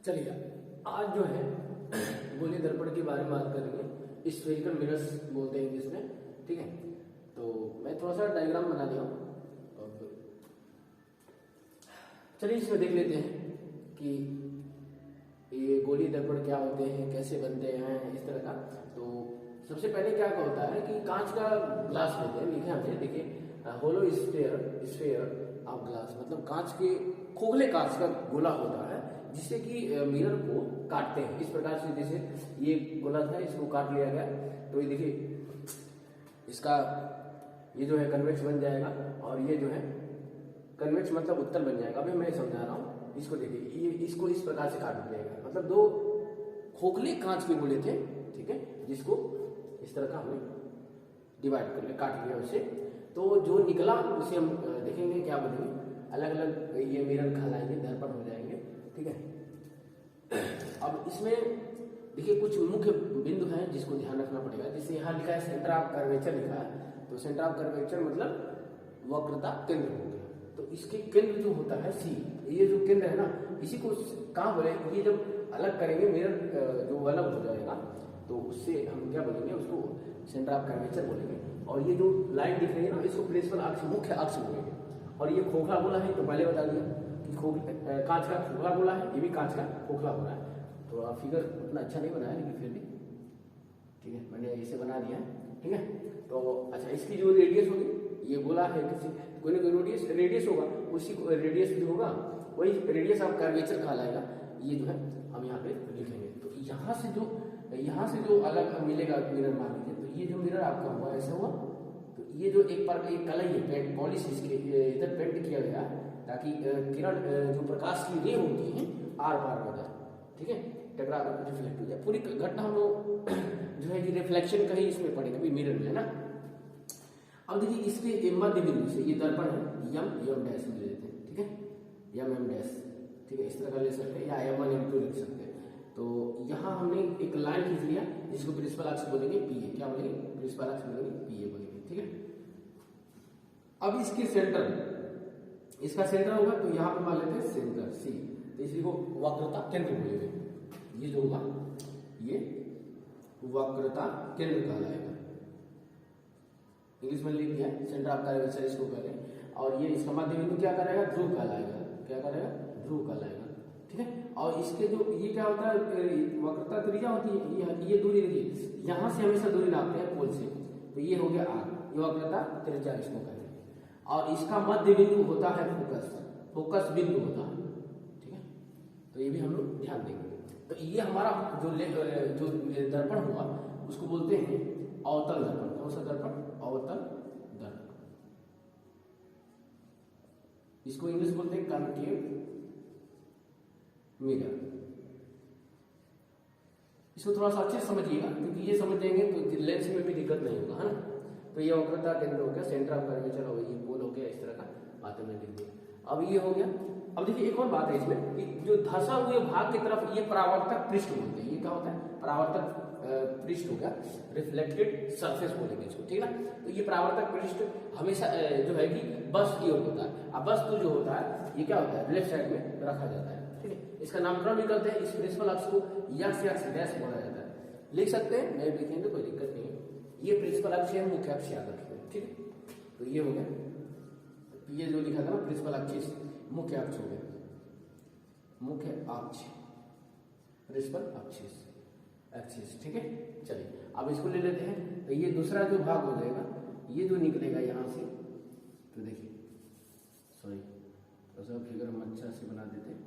चलिए आज जो है गोली दर्पण के बारे में बात करेंगे। स्फेरिकल मिरर्स बोलते हैं इंग्लिश में, ठीक है। तो मैं थोड़ा सा डायग्राम बना दिया हूँ। चलिए इसमें देख लेते हैं कि ये गोली दर्पण क्या होते हैं, कैसे बनते हैं, इस तरह का। तो सबसे पहले क्या होता है कि कांच का ग्लास लेते हैं, लिखे हमने, देखिए होलो स्फेयर ऑफ ग्लास, मतलब कांच के खोखले कांच का गोला होता है जिससे कि मिरर को काटते हैं। इस प्रकार से जैसे ये गोला था, इसको काट लिया गया, तो ये देखिए इसका ये जो है कन्वेक्स बन जाएगा और ये जो है कन्वेक्स मतलब उत्तल बन जाएगा। अभी मैं समझा रहा हूँ, इसको देखिए, ये इसको इस प्रकार से काट दिया गया, मतलब दो खोखले कांच के गोले थे, ठीक है, जिसको इस तरह का हमने डिवाइड कर लिया, काट लिया उसे। तो जो निकला उसे हम देखेंगे क्या बनेंगे, अलग अलग ये मिरर कहलाएंगे, दर्पण हो जाएंगे, ठीक है। अब इसमें देखिए कुछ मुख्य बिंदु हैं जिसको ध्यान रखना पड़ेगा। जैसे यहाँ लिखा है सेंटर ऑफ कर्वेचर लिखा है, तो सेंटर ऑफ कर्वेचर मतलब वक्रता केंद्र हो गया। तो इसके केंद्र जो होता है सी, ये जो केंद्र है ना, इसी को कहाँ बोले, ये जब अलग करेंगे मिरर जो अलग हो जाएगा तो उससे हम क्या बोलेंगे, उसको सेंटर ऑफ कर्वेचर बोलेंगे। और ये जो लाइन दिख रही है ना, इसको प्रिंसिपल अक्ष, मुख्य अक्ष बोलेंगे। और ये खोखला गोला है, तो पहले बता दिया कि कांच का खोखला गोला है, ये भी कांच का खोखला गोला है। तो फिगर उतना अच्छा नहीं बनाया लेकिन फिर भी ठीक है, मैंने इसे बना दिया, ठीक है। तो अच्छा, इसकी जो रेडियस होगी, ये गोला है, किसी कोई ना कोई रेडियस होगा, उसी को रेडियस जो होगा वही रेडियस ऑफ कर्वेचर कहलाएगा। ये जो है हम यहाँ पे लिखेंगे। तो यहाँ से जो अलग मिलेगा मिरर, मान लीजिए, तो ये जो मिरर आपका हुआ ऐसा हुआ, तो ये जो एक पर एक कलई है, पेंट पॉलिश इसके इधर पेंट किया गया ताकि किरण जो प्रकाश की रे होती है आर पार हो जाए, ठीक है, टकरा रिफ्लेक्ट हो जाए। पूरी घटना हम लोग जो है कि रिफ्लेक्शन का ही इसमें पड़ेगा भी मिरर में, है ना। अब देखिए इसके मध्य बिंदु से ये दर्पण है, यम डैश ले लेते हैं, ठीक है, एम डैश, ठीक है, इस तरह का ले सकते हैं, या M1 M2 लिख सकते हैं। तो यहाँ हमने एक लाइन खींच लिया जिसको प्रिंसिपल अक्ष बोलेंगे PA, क्या बोलेंगे, प्रिंसिपल अक्ष बोलेंगे PA बोलेंगे, ठीक है। अब इसके सेंटर, इसका सेंटर होगा, तो यहाँ पे मान लेते हैं सेंटर C, तो इसी को वक्रता केंद्र बोलेंगे। ये जो होगा ये वक्रता केंद्र कहलाएगा, इंग्लिश में लिख दिया सेंटर ऑफ कर्वेचर इसको करें। और ये इसका मध्य बिंदु क्या करेगा, ध्रुव कहलाएगा, क्या करेगा, ध्रुव कहलाएगा, ठीक है। और इसके जो ये क्या होता है, वक्रता त्रिज्या होती है, ये दूरी देखिए, यहाँ से हमेशा दूरी नापते हैं पोल से, तो ये हो गया R, ये वक्रता त्रिज्या इसको कहेंगे। और इसका मध्य बिंदु होता है फोकस बिंदु होता है, ठीक है। तो ये भी हम लोग ध्यान देंगे। तो ये हमारा जो दर्पण हुआ उसको बोलते हैं अवतल दर्पण। कौन सा दर्पण, अवतल दर्पण। इसको इंग्लिश बोलते हैं कॉन्केव मिरर। इसको थोड़ा सा अच्छे से समझिएगा, क्योंकि ये समझ जाएंगे तो लेंस में भी दिक्कत नहीं होगा, है ना। तो ये वक्रता केंद्र हो गया, सेंटर ऑफ कर्वेचर हो गया, ये पोल हो गया, इस तरह का बातें मैंने लिख दिया। अब ये हो गया। अब देखिए एक और बात है इसमें कि जो धंसा हुए भाग की तरफ ये परावर्तक पृष्ठ बोलते हैं। ये क्या होता है, परावर्तक पृष्ठ हो गया, रिफ्लेक्टेड सरफेस बोलेंगे इसको, ठीक है ना। तो ये परावर्तक पृष्ठ हमेशा जो है कि बस की ओर होता है। अब बस जो होता है ये क्या होता है, लेफ्ट साइड में रखा जाता है, ठीक है। इसका नामकरण भी करते हैं, इस प्रिंसिपल अक्ष को यक्ष डैश बोला जाता है, लिख सकते हैं, नहीं लिखेंगे तो कोई दिक्कत नहीं है। ये प्रिंसिपल अक्ष है, मुख्य अक्ष याद रखें, ठीक है। तो ये हो गया, ये जो लिखा था ना प्रिंसिपल अक्ष, मुख्य अक्ष हो गया, मुख्य अक्ष, प्रिंसिपल एक्सिस, ठीक है। चलिए अब इसको ले लेते हैं। तो ये दूसरा जो भाग हो जाएगा, ये जो निकलेगा यहाँ से, तो देखिए, सॉरी थोड़ा सा फिगर हम अच्छा से बना देते हैं।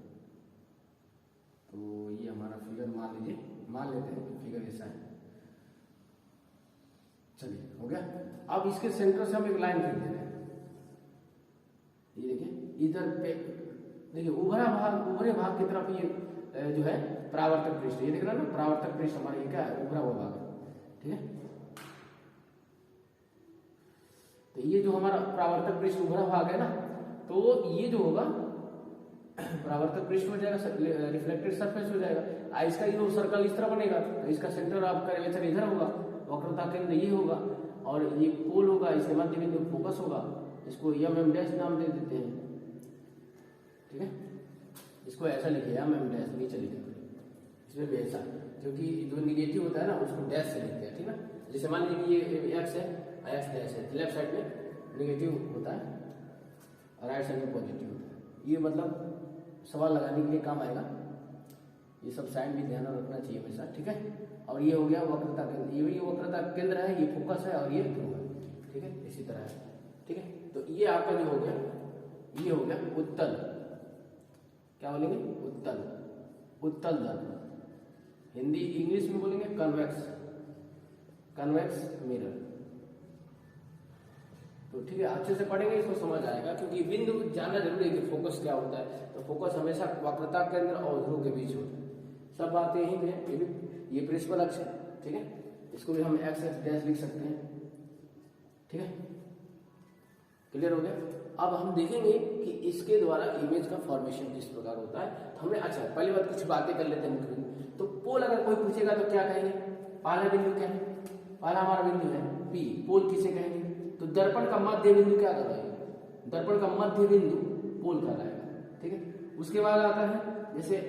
तो ये हमारा फिगर मान लेते हैं कि फिगर ऐसा है। चलिए हो गया। अब इसके सेंटर से हम एक लाइन खींच दे रहे हैं, ये देखिए इधर पे, देखिए उभरे भाग की तरफ ये जो है परावर्तक पृष्ठ, ये देख रहे हैं ना, परावर्तक पृष्ठ हमारा ये क्या है, उभरा हुआ भाग है, ठीक है। तो ये जो हमारा परावर्तक पृष्ठ उभरा भाग है ना, तो ये जो होगा परावर्तक पृष्ठ हो जाएगा, रिफ्लेक्टेड सरफेस हो जाएगा। इसका ये सर्कल इस तरह बनेगा, तो इसका सेंटर ऑफ कर्वेचर इधर होगा, वक्रता केंद्र ये होगा, और ये पोल होगा, इसके मध्य बिंदु फोकस होगा, इसको M डैश नाम दे देते हैं, ठीक है। इसको ऐसा लिखिए, M डैश नीचे लिखे, इसमें भी ऐसा, क्योंकि जो निगेटिव होता है ना उसको डैश से लिखते हैं, ठीक है। जैसे मान लीजिए ये एक्स है, एक्स डैश है, लेफ्ट साइड में निगेटिव होता है और राइट साइड में पॉजिटिव होता है। ये मतलब सवाल लगाने के लिए काम आएगा। ये सब साइन भी ध्यान रखना चाहिए हमेशा, ठीक है। और ये हो गया वक्रता केंद्र, ये वक्रता केंद्र है, ये फोकस है और ये ध्रुव है, ठीक है। इसी तरह है, ठीक है। तो ये आपका जो हो गया, ये हो गया उत्तल, क्या बोलेंगे, उत्तल, उत्तल दर्पण। हिंदी इंग्लिश में बोलेंगे कन्वेक्स, कन्वेक्स मिरर। तो ठीक है, अच्छे से पढ़ेंगे इसको समझ आएगा, क्योंकि बिंदु जानना जरूरी है कि फोकस क्या होता है। तो फोकस हमेशा वक्रता केंद्र और ध्रुव के बीच होता है। सब बातें यही पे है। ये प्रिंसिपल अक्ष है, ठीक है। इसको भी हम एक्स एक्स डैश लिख सकते हैं, ठीक है। क्लियर हो गया। अब हम देखेंगे कि इसके द्वारा इमेज का फॉर्मेशन किस प्रकार होता है। तो हमें अच्छा पहली बात कुछ बातें कर लेते हैं मुख्य बिंदु। तो पोल अगर कोई पूछेगा तो क्या कहेंगे, पहला बिंदु क्या है, पहला हमारा बिंदु है पी, पोल किसे कहेंगे। तो दर्पण का मध्य बिंदु क्या कहलाएगा, दर्पण का मध्य बिंदु पोल कहलाएगा, ठीक है। उसके बाद आता है जैसे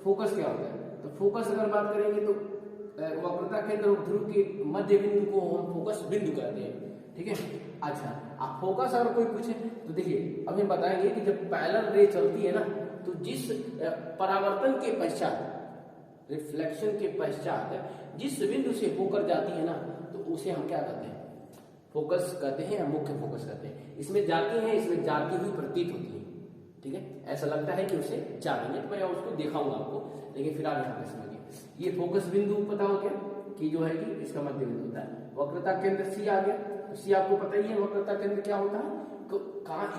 फोकस क्या होता है। तो फोकस अगर बात करेंगे तो वक्रता केंद्र और ध्रुव के मध्य बिंदु को हम फोकस बिंदु कहते हैं, ठीक है। अच्छा, आप फोकस अगर कोई पूछे तो देखिए अब हम बताएंगे कि जब पैरेलल रे चलती है ना, तो जिस परावर्तन के पश्चात, रिफ्लेक्शन के पश्चात जिस बिंदु से होकर जाती है ना, तो उसे हम क्या कहते हैं, फोकस कहते हैं या मुख्य फोकस कहते हैं। इसमें जाती है, इसमें जाती हुई प्रतीत होती है, ठीक है। ऐसा लगता है कि उसे जा रही है, तो मैं उसको दिखाऊंगा आपको, लेकिन फिर आप यहाँ पे समझिए। ये फोकस बिंदु पता हो क्या कि जो है कि इसका मध्य बिंदु होता है। वक्रता केंद्र सी आ गया, तो सी आपको पता ही है वक्रता केंद्र क्या होता है। तो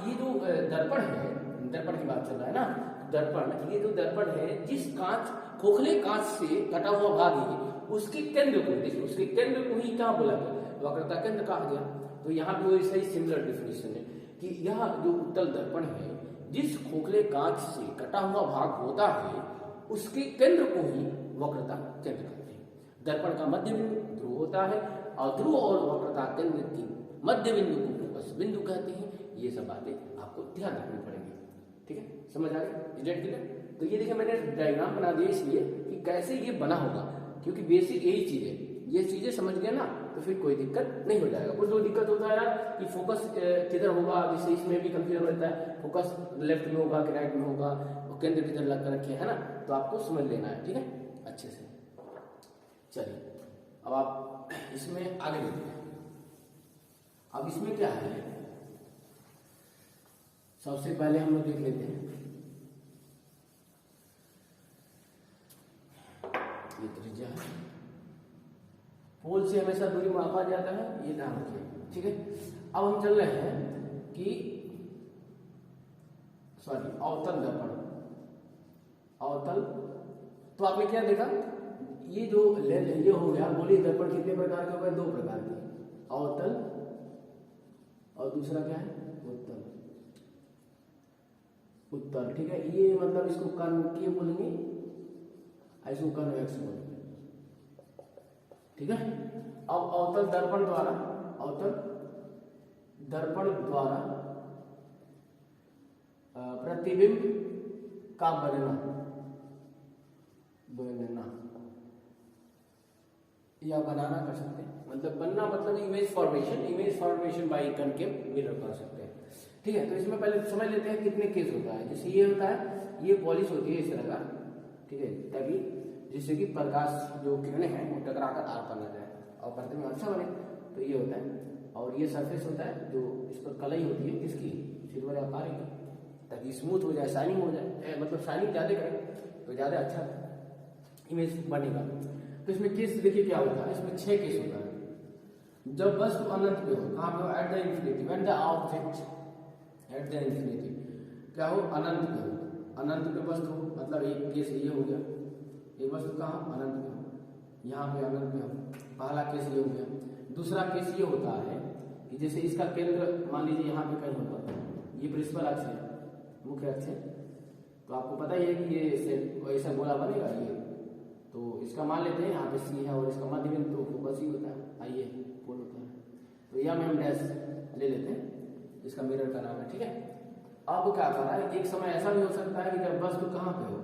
ये जो दर्पण है, दर्पण की बात चल रहा है ना, दर्पण, ये जो दर्पण है जिस कांच, खोखले कांच से कटा हुआ भाग है, उसके केंद्र को देखिए, उसके केंद्र को ही क्या बोला गया, वक्रता केंद्र कहा गया। तो यहाँ पे वैसा ही सिमिलर डेफिनेशन है कि यह जो उत्तल दर्पण है, जिस खोखले कांच से कटा हुआ भाग होता है, उसके केंद्र को ही वक्रता केंद्र कहते हैं। दर्पण का मध्य बिंदु ध्रुव होता है और ध्रुव और वक्रता केंद्र की मध्य बिंदु को फोकस बिंदु कहते हैं। ये सब बातें आपको ध्यान रखनी पड़ेगी, ठीक है। समझ आ गया, क्लियर। तो ये देखिए मैंने डायग्राम बना दिया इसलिए कि कैसे ये बना होगा, क्योंकि बेसिक यही चीज है। ये चीजें समझ गए ना तो फिर कोई दिक्कत नहीं हो जाएगा। कुछ जो दिक्कत होता है यार कि फोकस किधर होगा, जैसे इसमें भी कंफ्यूजन रहता है, फोकस लेफ्ट में होगा कि राइट में होगा, केंद्र किधर लग कर रखे है ना, तो आपको समझ लेना है, ठीक है, अच्छे से। चलिए अब आप इसमें आगे देखते हैं। अब इसमें क्या है, सबसे पहले हम लोग देख लेते हैं ये त्रिज्या है, पोल से हमेशा दूरी मापा जाता है, ये ध्यान रखिए, ठीक है। अब हम चल रहे हैं कि अवतल दर्पण, अवतल। तो आपने क्या देखा, ये जो ये हो गया, बोलिए दर्पण कितने प्रकार के हो गए, दो प्रकार के, अवतल और दूसरा क्या है, उत्तल, उत्तल, ठीक है। ये मतलब इसको कॉन्केव बोलेंगे, इसको कन्वेक्स बोलेंगे, ठीक है। अब अवतल दर्पण द्वारा, अवतल दर्पण द्वारा प्रतिबिंब का बनना या बनाना कर सकते हैं, मतलब बनना मतलब image formation, image formation by concave mirror कर सकते हैं, ठीक है। तो इसमें पहले समझ लेते हैं कितने केस होता है। जैसे ये होता है, ये पॉलिश होती है इस तरह का, ठीक है, ताकि जिससे कि प्रकाश जो किरणें हैं वो टकरा कर आर पार न जाए और प्रतिबिंब अच्छा बने। तो ये होता है। और ये सरफेस होता है जो इस पर कलई होती है किसकी, सिल्वर या काले की, ताकि स्मूथ हो जाए, शाइनिंग हो जाए, मतलब शाइनिंग ज़्यादा करे तो ज़्यादा अच्छा इमेज बनेगा। तो इसमें केस देखिए क्या होता है, इसमें 6 केस होता है। जब वस्तु अनंत पे हो, कहाँ पे हो, at the infinity, when the object at the infinity क्या हो, अनंत पे हो, अनंत पे वस्तु हो, मतलब एक केस ये हो गया, ये वस्तु कहाँ, अनंत पे हो, यहाँ पे अनंत पे हो, पहला केस ये हो गया। दूसरा केस ये होता है कि जैसे इसका केंद्र मान लीजिए यहाँ पे कहीं होगा, ये प्रिंसिपल अक्ष है, मुख्य अक्ष है, तो आपको पता ही है कि ये ऐसा गोला बनेगा ये, तो इसका मान लेते हैं यहाँ पे सी है और इसका मध्य बिंदु तो फोकस ही होता है, आइए पोल होता है, तो यह हम डैश ले लेते हैं, इसका मिरर का नाम है, ठीक है। अब क्या कर रहा है, एक समय ऐसा भी हो सकता है कि जब वस्तु कहाँ पे हो,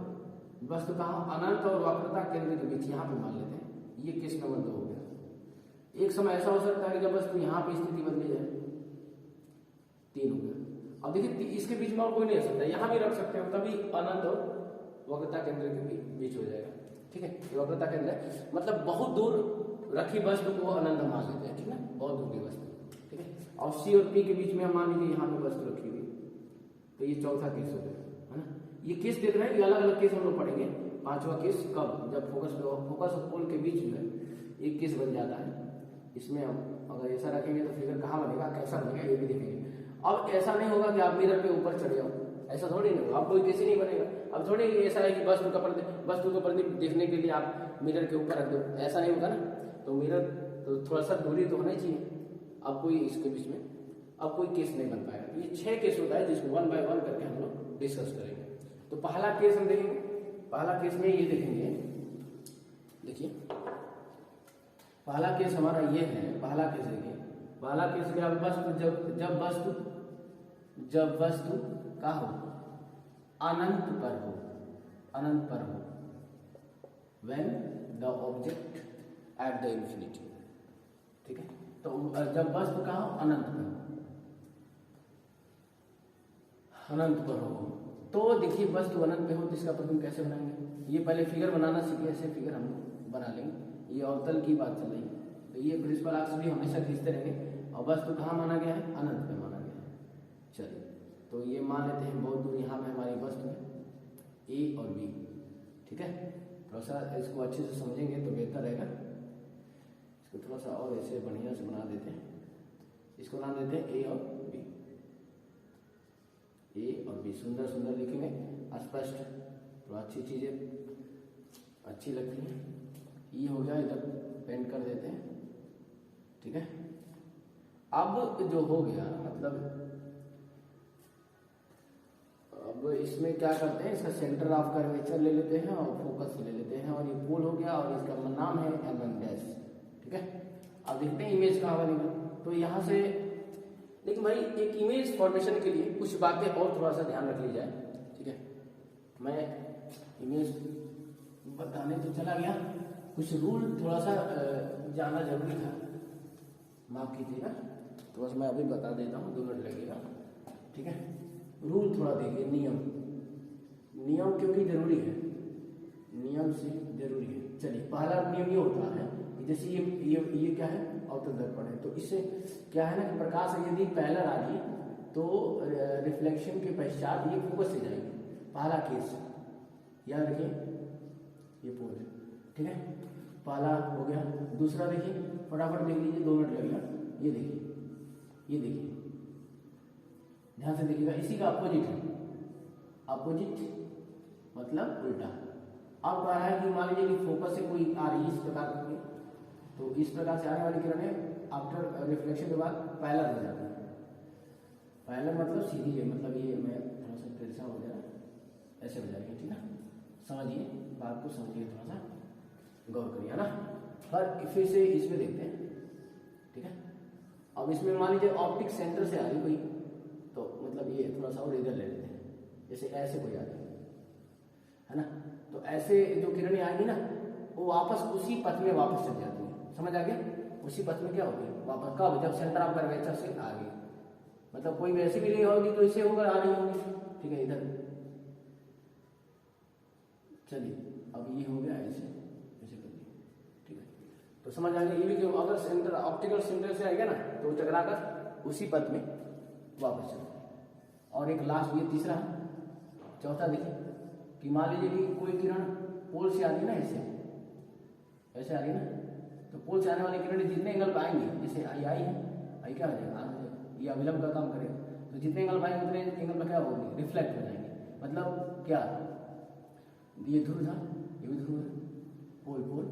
वस्तु कहाँ, अनंत और वक्रता केंद्र के बीच, यहाँ पे मान लेते हैं। ये केस नंबर 2 हो गया। एक समय ऐसा हो सकता है कि जब वस्तु यहाँ पे स्थिति बदली जाए, 3 हो गया। अब देखिए इसके बीच में और कोई नहीं रह सकता, यहाँ भी रख सकते हो, तभी अनंत और वक्रता केंद्र के बीच हो जाएगा। ठीक है, वक्रता केंद्र है मतलब बहुत दूर रखी वस्तु को अनंत मान लेते हैं। ठीक है, बहुत दूर की वस्तु। ठीक है, और सी और पी के बीच में हम मान लीजिए यहाँ पे वस्तु रखी हुई, तो ये चौथा केस हो गया, है ना। ये केस देख रहे हैं, ये अलग अलग केस हम लोग पढ़ेंगे। 5वां केस कब, जब फोकस और पोल के बीच जो है एक केस बन जाता है। इसमें हम अगर ऐसा रखेंगे तो फिगर कहाँ बनेगा, कैसा बनेगा, ये भी देखेंगे। अब ऐसा नहीं होगा कि आप मिरर पे ऊपर चढ़े जाओ, ऐसा थोड़ी नहीं होगा, अब कोई केस ही नहीं बनेगा। अब थोड़ी ऐसा है कि वस्तु को प्रतिबिंब देखने के लिए आप मिरर के ऊपर रख दो, ऐसा नहीं होगा ना। तो मिरर तो थोड़ा सा दूरी तो होना चाहिए। अब कोई इसके बीच में अब कोई केस नहीं बन पाएगा। ये 6 केस होता है जिसको 1 बाय 1 करके हम लोग डिस्कस करेंगे। तो पहला केस हम देखेंगे। पहला केस में ये देखेंगे, देखिए पहला केस हमारा ये है। पहला केस देखिए, पहला केस क्या, वस्तु जब वस्तु का हो, अनंत पर हो, अनंत पर हो, when the object at the infinity। ठीक है, तो जब वस्तु का हो अनंत पर हो, अनंत पर हो, तो देखिए वस्तु अनंत पे हो तो इसका प्रतिबिंब कैसे बनाएंगे। ये पहले फिगर बनाना सीखे, ऐसे फिगर हम लोग बना लेंगे। ये अवतल की बात चल रही है, तो ये प्रिंसिपल अक्ष भी हमेशा खींचते रहेंगे। और वस्तु कहाँ माना गया है, अनंत पे माना गया है। चलिए, तो ये मान लेते हैं बहुत दूर यहाँ पे हमारी वस्तु है ए और बी। ठीक है, थोड़ा सा इसको अच्छे से समझेंगे तो बेहतर रहेगा। इसको थोड़ा सा और ऐसे बढ़िया से बना देते हैं। इसको नाम देते हैं ए और बी, ए और बी। सुंदर सुंदर लिखेंगे, स्पष्ट, तो अच्छी चीजें अच्छी लगती हैं। ये हो गया, इधर पेंट कर देते हैं। ठीक है, अब जो हो गया मतलब अब इसमें क्या करते हैं, इसका सेंटर ऑफ कर्वेचर ले लेते हैं और फोकस ले लेते हैं, और ये पोल हो गया और इसका नाम है M1'। ठीक है, अब देखते हैं इमेज कहाँ बनेगा। तो यहाँ से लेकिन भाई एक इमेज फॉर्मेशन के लिए कुछ बातें और थोड़ा सा ध्यान रख ली जाए। ठीक है, मैं इमेज बताने तो चला गया, कुछ रूल थोड़ा सा जानना जरूरी था, माफ कीजिएगा। तो बस मैं अभी बता देता हूँ, 2 मिनट लगेगा। ठीक है, रूल थोड़ा देखिए, नियम क्योंकि जरूरी है, नियम से जरूरी है। चलिए, पहला नियम ये होता है कि जैसे ये क्या है, अवतल दर्पण है, तो इससे क्या है ना कि प्रकाश यदि पैरेलल आ रही तो रिफ्लेक्शन के पश्चात ये फोकस से जाएगी। पहला केस याद रखिए, ये पोल है। ठीक है, पहला हो गया। दूसरा देखिए, फटाफट देख लीजिए, 2 मिनट लगेगा। ये देखिए, ध्यान से देखिएगा, इसी का अपोजिट है, अपोजिट मतलब उल्टा। अब कह रहा है कि मान लीजिए कि फोकस से कोई आ रही है इस प्रकार की, तो इस प्रकार से आने वाली किरणें आफ्टर रिफ्लेक्शन के बाद पैरेलल हो जाती है। पैरेलल मतलब सीधी है, मतलब ये मैं थोड़ा सा तिरछा हो जाए, ऐसे हो जाएगी। ठीक है, समझिए बात को, समझिए, थोड़ा सा गौर करिए ना। पर फिर से इसमें देखते हैं। ठीक है, अब इसमें मान लीजिए ऑप्टिक सेंटर से आ रही कोई, तो मतलब ये थोड़ा सा और इधर ले लेते हैं, जैसे ऐसे कोई आ रही है ना, तो ऐसे जो किरणें आएंगी ना, वो वापस उसी पथ में वापस चल जाती है। समझ आ गया, उसी पथ में क्या होती है वापस, कब, जब सेंटर ऑफ कर्वेचर से आ गई, मतलब कोई वैसी भी नहीं होगी तो इसे होकर आ रही होगी। ठीक है, इधर चलिए, अब ये हो गया, ऐसे ऐसे कर दिए। ठीक है, तो समझ आ गया ये भी कि अगर सेंटर ऑप्टिकल सेंटर से आएगा ना तो टकराकर उसी पथ में वापस चलता है। और एक लास्ट, ये तीसरा, चौथा देखिए कि मान लीजिए कि कोई किरण पोल से आती है ना, ऐसे आ रही है ना, तो पोल से आने वाली किरणें जितने एंगल पर आएंगी, जैसे आई है, आई क्या हो जाएगा, ये अविलंब का काम करेगा, तो जितने एंगल पर आएंगे उतने एंगल पर क्या होगी, रिफ्लेक्ट हो जाएंगे। मतलब क्या, ये ध्रुव था, ये भी ध्रुव है, पोल।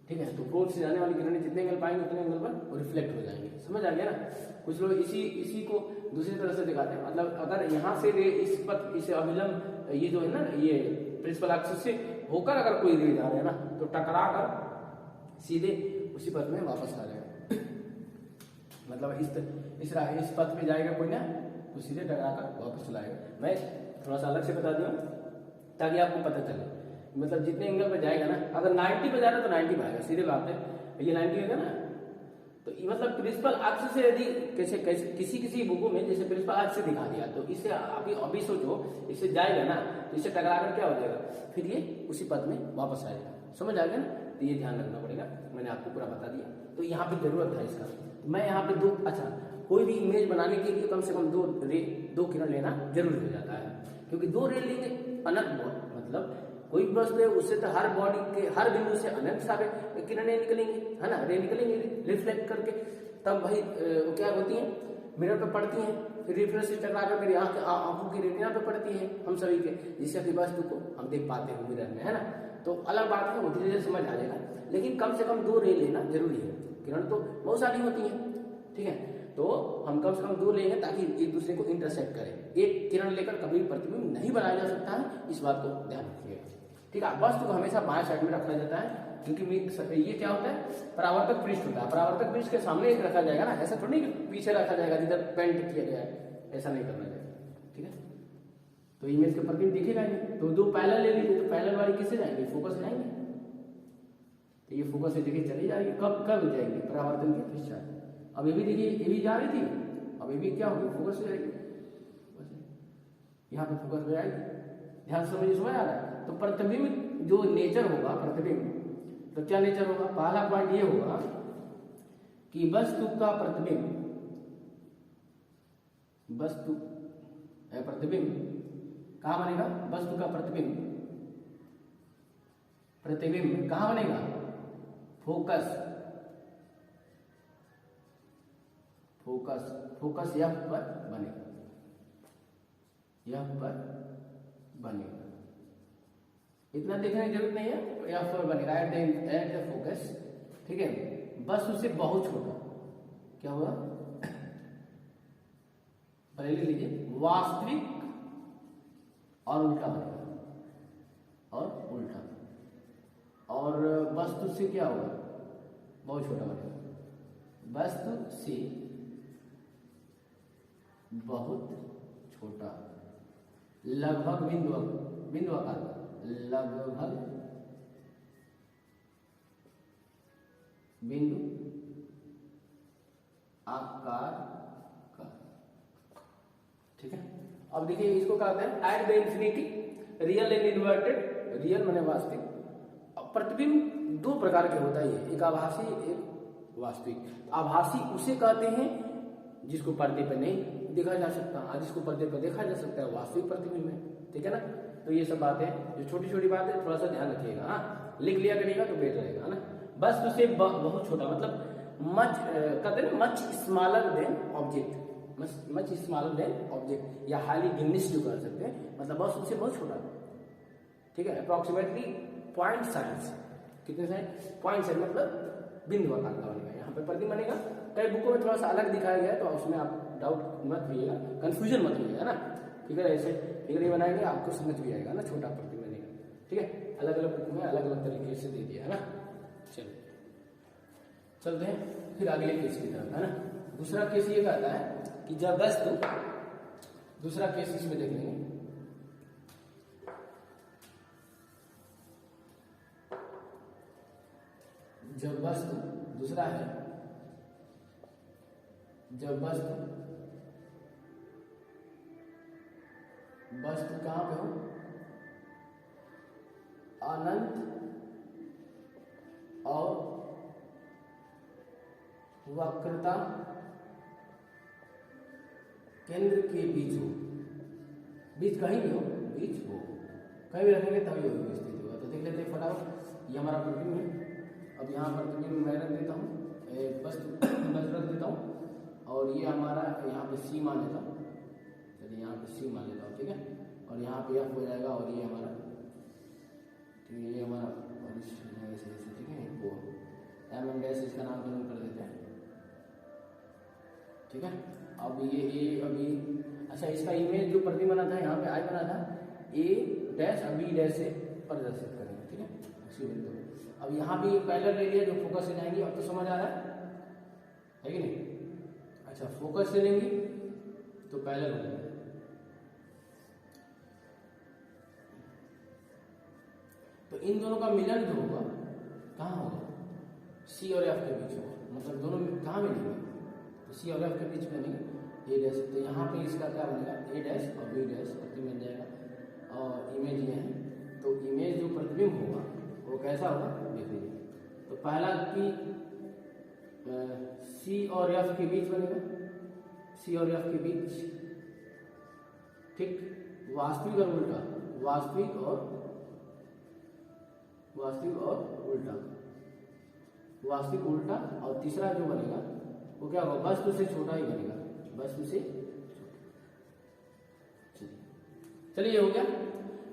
ठीक है, तो पोल से जाने वाली किरणें जितने एंगल पाएंगे उतने एंगल पर वो रिफ्लेक्ट हो जाएंगे। समझ आ गया ना। कुछ लोग इसी को दूसरी तरह से दिखाते हैं, मतलब अगर यहाँ से इस पथ, इस अविलंब, ये जो है ना, ये प्रिंसिपल एक्सिस से होकर अगर कोई रे जा रहे हैं ना, तो टकरा कर सीधे उसी पथ में वापस आ जाएगा। मतलब इस पथ में जाएगा कोई ना, तो सीधे टकरा कर वापस चलाएगा। मैं थोड़ा सा अलग से बता दिया ताकि आपको पता चले। मतलब जितने एंगल पे जाएगा ना, अगर 90 पे जा रहा है तो 90 पे आएगा, सीधे बात है, ये 90 होगा ना। तो ये मतलब प्रिंसिपल अक्ष से यदि कैसे कैसे किसी किसी बुकों में जैसे प्रिंसिपल अक्ष से दिखा दिया, तो इससे अभी सोचो इससे जाएगा ना, तो इससे टकरा कर क्या हो जाएगा, फिर ये उसी पद में वापस आएगा। समझ आ गया ना, तो ये ध्यान रखना पड़ेगा, मैंने आपको पूरा बता दिया। तो यहाँ पे जरूरत था इसका, मैं यहाँ पे दो, अच्छा कोई भी इमेज बनाने के लिए कम से कम दो किरण लेना जरूरी हो जाता है, क्योंकि दो रे लेंगे अनंत, मतलब कोई भी वस्तु है उससे तो हर बॉडी के हर बिंदु से अनंत सारे किरणें निकलेंगी, है ना, रे निकलेंगे रिफ्लेक्ट करके, तब भाई वो क्या होती हैं, मिरर पे पड़ती हैं, फिर रिफ्लेक्ट से टकरा कर मेरी आंखों की रेटिना पे पड़ती है हम सभी के, जिससे अपनी वस्तु को हम देख पाते हैं मिरर में, है ना। तो अलग बात है, वो धीरे धीरे समझ आ जाएगा, लेकिन कम से कम दो रे लेना जरूरी है। किरण तो बहुत सारी होती है, ठीक है, तो हम कम से कम दो लेंगे ताकि एक दूसरे को इंटरसेक्ट करें। एक किरण लेकर कभी भी प्रतिबिंब नहीं बनाया जा सकता है, इस बात को ध्यान रखिएगा, ठीक है। वस्तु को हमेशा बाएं साइड में रखा जाता है, क्योंकि ये क्या होता है, परावर्तक पृष्ठ होता है, परावर्तक पृष्ठ के सामने एक रखा जाएगा ना, ऐसा थोड़ी कि पीछे रखा जाएगा जिधर पेंट किया गया है, ऐसा नहीं करना चाहिए, ठीक है। तो इमेज के प्रतिबिंब दिखेगा नहीं, तो दो पैरेलल ले लीजिए, तो पैरेलल वाली किससे जाएंगे, फोकस से जाएंगे, तो ये फोकस से देखिए चली जाएगी, कब कब जाएंगे, परावर्तन के पश्चात। अब ये भी देखिए, ये भी जा रही थी, अब ये भी क्या होगी, फोकस से जाएगी, यहाँ पे फोकस हो जाएगी, ध्यान से समझ आ रहा है। तो प्रतिबिंब जो नेचर होगा, प्रतिबिंब तो क्या नेचर होगा, पहला पॉइंट ये होगा कि वस्तु का प्रतिबिंब, वस्तु प्रतिबिंब कहाँ बनेगा, वस्तु का प्रतिबिंब, प्रतिबिंब कहाँ बनेगा, फोकस, फोकस, फोकस यह पर बनेगा, यह पर बनेगा, इतना देखने की जरूरत नहीं है, यह पर बनेगा एट द फोकस, ठीक है। बस उससे बहुत छोटा क्या हुआ, पहले लिख लीजिए, वास्तविक और उल्टा बनेगा, और उल्टा, और वस्तु से क्या होगा, बहुत छोटा बनेगा, वस्तु से बहुत छोटा, लगभग बिंदु आकार, लगभग बिंदु आकार का, ठीक है। अब देखिए इसको कहते हैं at the infinity, real and inverted, real माने वास्तविक। प्रतिबिंब दो प्रकार के होता है, एक आभासी एक वास्तविक। आभासी उसे कहते हैं जिसको पर्दे पर नहीं देखा जा सकता, जिसको पर्दे पर देखा जा सकता है वास्तविक प्रतिबिंब है, ठीक है ना। तो ये सब बातें जो छोटी छोटी बातें थोड़ा सा ध्यान रखिएगा, हाँ लिख लिया करिएगा तो बेटर रहेगा, है ना। बस उसे बहुत छोटा, मतलब मच कहते हैं ना, much smaller than object, much smaller than object, या हाईली डिमिनिश्ड जो कर सकते हैं, मतलब बस उससे बहुत छोटा, ठीक है। अप्रोक्सीमेटली पॉइंट साइज, कितने साइज, पॉइंट साइज मतलब बिंदु आकार का बनेगा, यहाँ पे प्रतिबिंब बनेगा। कई बुकों में थोड़ा सा अलग दिखाया गया है, तो उसमें आप डाउट मत होइएगा, कंफ्यूजन मत होइएगा ना, ठीक है। ऐसे फिगर ये बनाएंगे आपको समझ भी आएगा ना, छोटा प्रतिबिंब बनेगा, ठीक है। अलग अलग बुक में अलग अलग तरीके से दे दिया है ना। चलिए चलते हैं फिर अगले केस की तरफ, है ना। दूसरा केस ये कहता है कि जब वस्तु, दूसरा केस इसमें देख लेंगे, जब वस्तु, दूसरा है जब वस्तु कहां पे हो, अनंत और वक्रता केंद्र के बीच हो, बीच कहीं भी हो, बीच हो, कहीं भी रखेंगे तभी होगी स्थिति होगा। तो देख लेते हैं फटाफट, ये हमारा प्रतिबिंब है। अब यहाँ प्रतिबिंब मैं रख देता हूँ, बस रख देता हूँ, और ये हमारा यहाँ पे सी मान लेता हूँ, चलिए यहाँ पे सी मान लेता हूँ, ठीक है। और यहाँ पे एफ हो जाएगा, और ये हमारा, ठीक है, ये हमारा ऐसे, ठीक है, वो एम एम डैश इसका नामकरण कर देते हैं, ठीक है। अब ये अभी, अच्छा इसका इमेज जो प्रतिबिंब बना था यहाँ पे आई बना था, ए डैश और बी डैश से प्रदर्शित करेंगे, ठीक है, उसी बिंदु। अब यहाँ भी पैरेलल ले लिया जो फोकस से जाएंगे, अब तो समझ आ रहा है कि नहीं। अच्छा फोकस से लेंगे तो पैरेलल हो जाएगा, तो इन दोनों का मिलन जो होगा कहाँ होगा, सी और एफ के बीच होगा, मतलब दोनों कहाँ मिलेंगे, तो सी और एफ के बीच बनेंगे ए डैश। तो यहाँ पे इसका क्या बनेगा, ए डैश और बी डैश करके मिल जाएगा। और इमेज ये है, तो इमेज जो प्रतिबिंब होगा वो कैसा होगा देख लीजिए। तो पहला कि सी और एफ के बीच बनेगा, सी और एफ के बीच, ठीक, वास्तविक और उल्टा, वास्तविक और उल्टा, वास्तविक उल्टा। और तीसरा जो बनेगा वो क्या होगा, वस्तु से छोटा ही बनेगा, वस्तु से छोटा। चलिए हो गया।